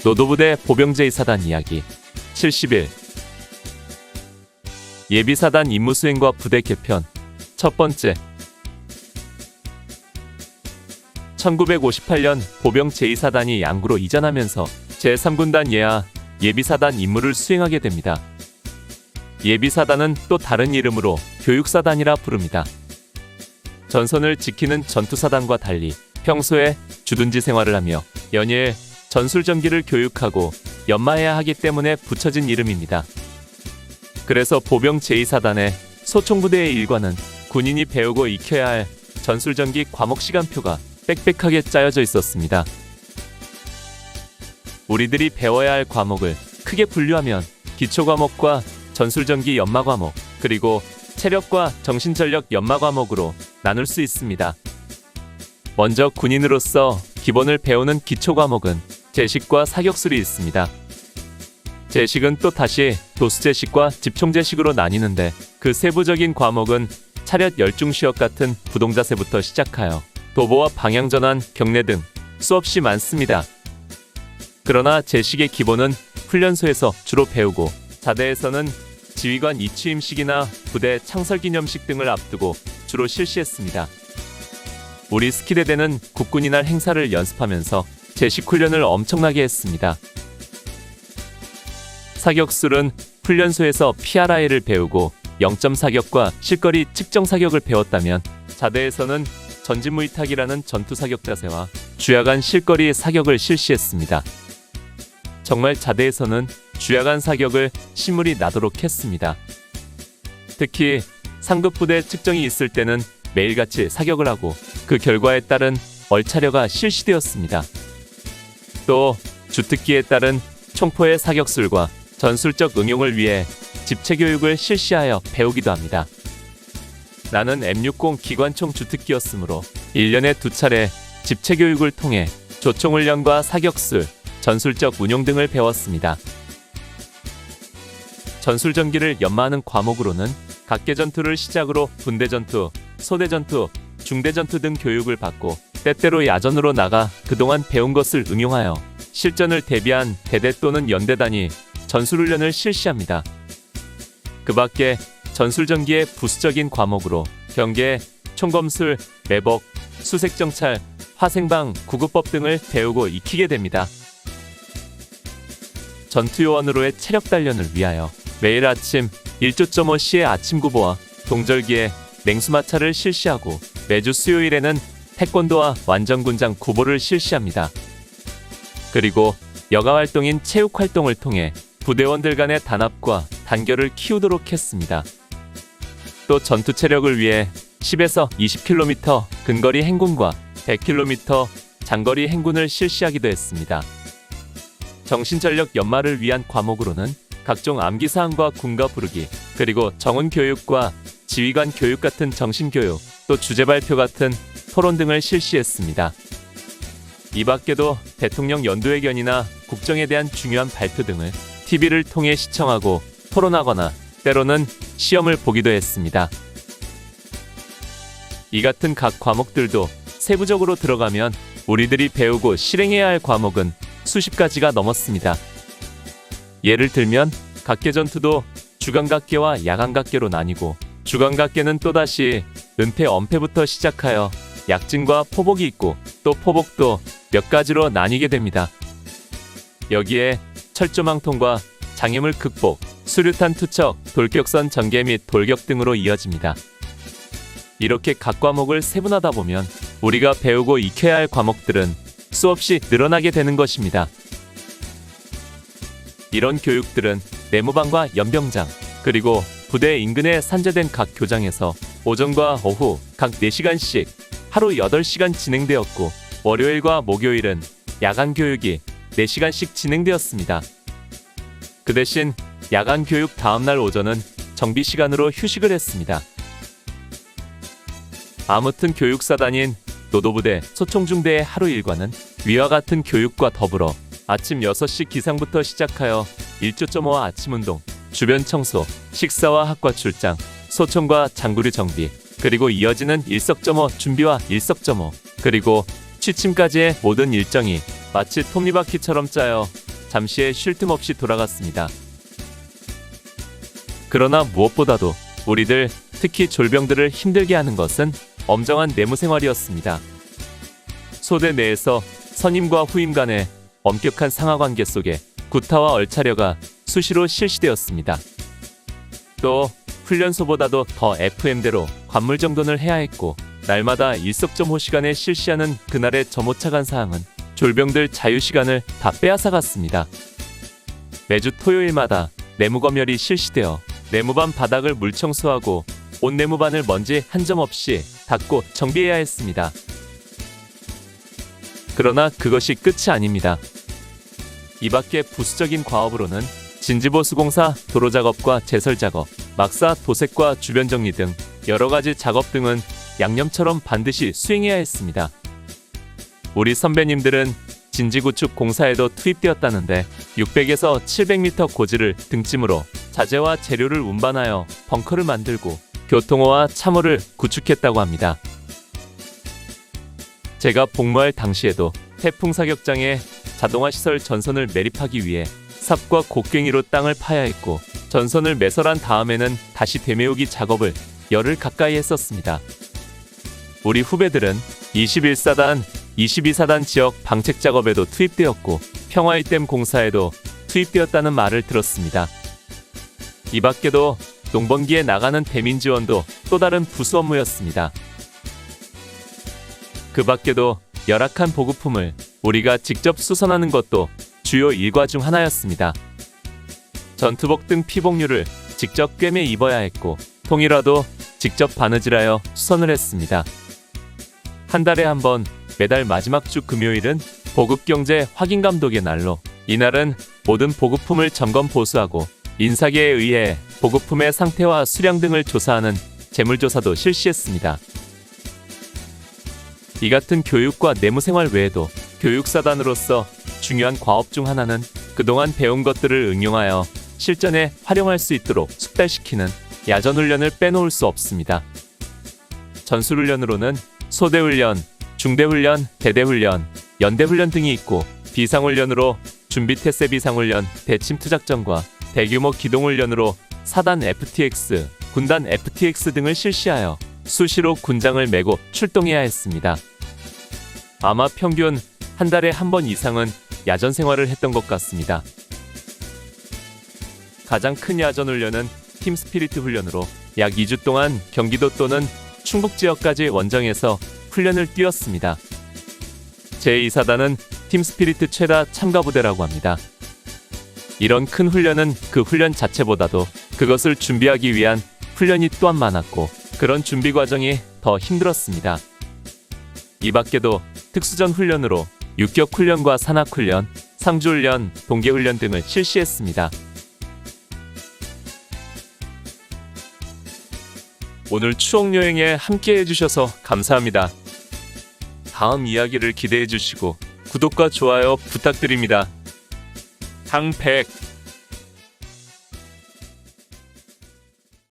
노도부대 보병 제2사단 이야기 70일 예비사단 임무수행과 부대 개편 첫 번째 1958년 보병 제2사단이 양구로 이전하면서 제3군단 예하 예비사단 임무를 수행하게 됩니다. 예비사단은 또 다른 이름으로 교육사단이라 부릅니다. 전선을 지키는 전투사단과 달리 평소에 주둔지 생활을 하며 연일 전술전기를 교육하고 연마해야 하기 때문에 붙여진 이름입니다. 그래서 보병 제2사단의 소총부대의 일과는 군인이 배우고 익혀야 할 전술전기 과목 시간표가 빽빽하게 짜여져 있었습니다. 우리들이 배워야 할 과목을 크게 분류하면 기초과목과 전술전기 연마과목, 그리고 체력과 정신전력 연마과목으로 나눌 수 있습니다. 먼저 군인으로서 기본을 배우는 기초과목은 제식과 사격술이 있습니다. 제식은 또 다시 도수제식과 집총제식으로 나뉘는데 그 세부적인 과목은 차렷 열중시역 같은 부동자세부터 시작하여 도보와 방향전환, 경례 등 수없이 많습니다. 그러나 제식의 기본은 훈련소에서 주로 배우고 자대에서는 지휘관 이취임식이나 부대 창설기념식 등을 앞두고 주로 실시했습니다. 우리 스키대대는 국군이날 행사를 연습하면서 제식 훈련을 엄청나게 했습니다. 사격술은 훈련소에서 PRI를 배우고 0점 사격과 실거리 측정 사격을 배웠다면 자대에서는 전진무이탁이라는 전투사격 자세와 주야간 실거리 사격을 실시했습니다. 정말 자대에서는 주야간 사격을 신물이 나도록 했습니다. 특히 상급부대 측정이 있을 때는 매일같이 사격을 하고 그 결과에 따른 얼차려가 실시되었습니다. 또 주특기에 따른 총포의 사격술과 전술적 응용을 위해 집체교육을 실시하여 배우기도 합니다. 나는 M60 기관총 주특기였으므로 1년에 2차례 집체교육을 통해 조총훈련과 사격술, 전술적 운용 등을 배웠습니다. 전술전기를 연마하는 과목으로는 각계전투를 시작으로 분대전투, 소대전투, 중대전투 등 교육을 받고 때때로 야전으로 나가 그동안 배운 것을 응용하여 실전을 대비한 대대 또는 연대 단위 전술훈련을 실시합니다. 그 밖에 전술전기의 부수적인 과목으로 경계, 총검술, 매복, 수색정찰, 화생방, 구급법 등을 배우고 익히게 됩니다. 전투요원으로의 체력단련을 위하여 매일 아침 1.5시의 아침구보와 동절기에 냉수마찰을 실시하고 매주 수요일에는 태권도와 완전군장 구보를 실시합니다. 그리고 여가활동인 체육활동을 통해 부대원들 간의 단합과 단결을 키우도록 했습니다. 또 전투체력을 위해 10에서 20km 근거리 행군과 100km 장거리 행군을 실시하기도 했습니다. 정신전력 연마를 위한 과목으로는 각종 암기사항과 군가 부르기, 그리고 정훈교육과 지휘관 교육 같은 정신교육, 또 주제발표 같은 토론 등을 실시했습니다. 이 밖에도 대통령 연도회견이나 국정에 대한 중요한 발표 등을 TV를 통해 시청하고 토론하거나 때로는 시험을 보기도 했습니다. 이 같은 각 과목들도 세부적으로 들어가면 우리들이 배우고 실행해야 할 과목은 수십 가지가 넘었습니다. 예를 들면 각계전투도 주간각계와 야간각계로 나뉘고 주간각계는 또다시 은폐, 엄폐부터 시작하여 약진과 포복이 있고 또 포복도 몇 가지로 나뉘게 됩니다. 여기에 철조망통과 장애물 극복, 수류탄 투척, 돌격선 전개 및 돌격 등으로 이어집니다. 이렇게 각 과목을 세분하다 보면 우리가 배우고 익혀야 할 과목들은 수없이 늘어나게 되는 것입니다. 이런 교육들은 내무반과 연병장, 그리고 부대 인근에 산재된 각 교장에서 오전과 오후 각 4시간씩 하루 8시간 진행되었고 월요일과 목요일은 야간 교육이 4시간씩 진행되었습니다. 그 대신 야간 교육 다음날 오전은 정비 시간으로 휴식을 했습니다. 아무튼 교육사단인 노도부대 소총중대의 하루 일과는 위와 같은 교육과 더불어 아침 6시 기상부터 시작하여 1.5와 아침운동, 주변 청소, 식사와 학과 출장, 소총과 장구리 정비, 그리고 이어지는 일석점호 준비와 일석점호, 그리고 취침까지의 모든 일정이 마치 톱니바퀴처럼 짜여 잠시의 쉴 틈 없이 돌아갔습니다. 그러나 무엇보다도 우리들, 특히 졸병들을 힘들게 하는 것은 엄정한 내무 생활이었습니다. 소대 내에서 선임과 후임 간의 엄격한 상하관계 속에 구타와 얼차려가 수시로 실시되었습니다. 또 훈련소보다도 더 FM대로 관물정돈을 해야 했고, 날마다 일석점호 시간에 실시하는 그날의 점오차간 사항은 졸병들 자유시간을 다 빼앗아갔습니다. 매주 토요일마다 내무검열이 실시되어 내무반 바닥을 물청소하고 온 내무반을 먼지 한 점 없이 닦고 정비해야 했습니다. 그러나 그것이 끝이 아닙니다. 이 밖에 부수적인 과업으로는 진지보수공사 도로작업과 제설작업, 막사 도색과 주변정리 등 여러가지 작업 등은 양념처럼 반드시 수행해야 했습니다. 우리 선배님들은 진지구축 공사에도 투입되었다는데 600에서 700m 고지를 등짐으로 자재와 재료를 운반하여 벙커를 만들고 교통호와 참호를 구축했다고 합니다. 제가 복무할 당시에도 태풍 사격장에 자동화 시설 전선을 매립하기 위해 삽과 곡괭이로 땅을 파야 했고, 전선을 매설한 다음에는 다시 되메우기 작업을 열흘 가까이 했었습니다. 우리 후배들은 21사단, 22사단 지역 방책 작업에도 투입되었고 평화이댐 공사에도 투입되었다는 말을 들었습니다. 이 밖에도 농번기에 나가는 대민 지원도 또 다른 부수 업무였습니다. 그 밖에도 열악한 보급품을 우리가 직접 수선하는 것도 주요 일과 중 하나였습니다. 전투복 등 피복류를 직접 꿰매 입어야 했고, 통이라도 직접 바느질하여 수선을 했습니다. 한 달에 한 번 매달 마지막 주 금요일은 보급경제 확인감독의 날로, 이날은 모든 보급품을 점검 보수하고 인사계에 의해 보급품의 상태와 수량 등을 조사하는 재물조사도 실시했습니다. 이 같은 교육과 내무생활 외에도 교육사단으로서 중요한 과업 중 하나는 그동안 배운 것들을 응용하여 실전에 활용할 수 있도록 숙달시키는 야전훈련을 빼놓을 수 없습니다. 전술훈련으로는 소대훈련, 중대훈련, 대대훈련, 연대훈련 등이 있고, 비상훈련으로 준비태세 비상훈련, 대침투작전과 대규모 기동훈련으로 사단 FTX, 군단 FTX 등을 실시하여 수시로 군장을 메고 출동해야 했습니다. 아마 평균 한 달에 한 번 이상은 야전 생활을 했던 것 같습니다. 가장 큰 야전 훈련은 팀 스피리트 훈련으로 약 2주 동안 경기도 또는 충북 지역까지 원정해서 훈련을 뛰었습니다. 제2사단은 팀 스피리트 최다 참가 부대라고 합니다. 이런 큰 훈련은 그 훈련 자체보다도 그것을 준비하기 위한 훈련이 또한 많았고, 그런 준비 과정이 더 힘들었습니다. 이 밖에도 특수전 훈련으로 육격 훈련과 산악 훈련, 상주 훈련, 동계 훈련 등을 실시했습니다. 오늘 추억 여행에 함께 해주셔서 감사합니다. 다음 이야기를 기대해 주시고 구독과 좋아요 부탁드립니다. 항백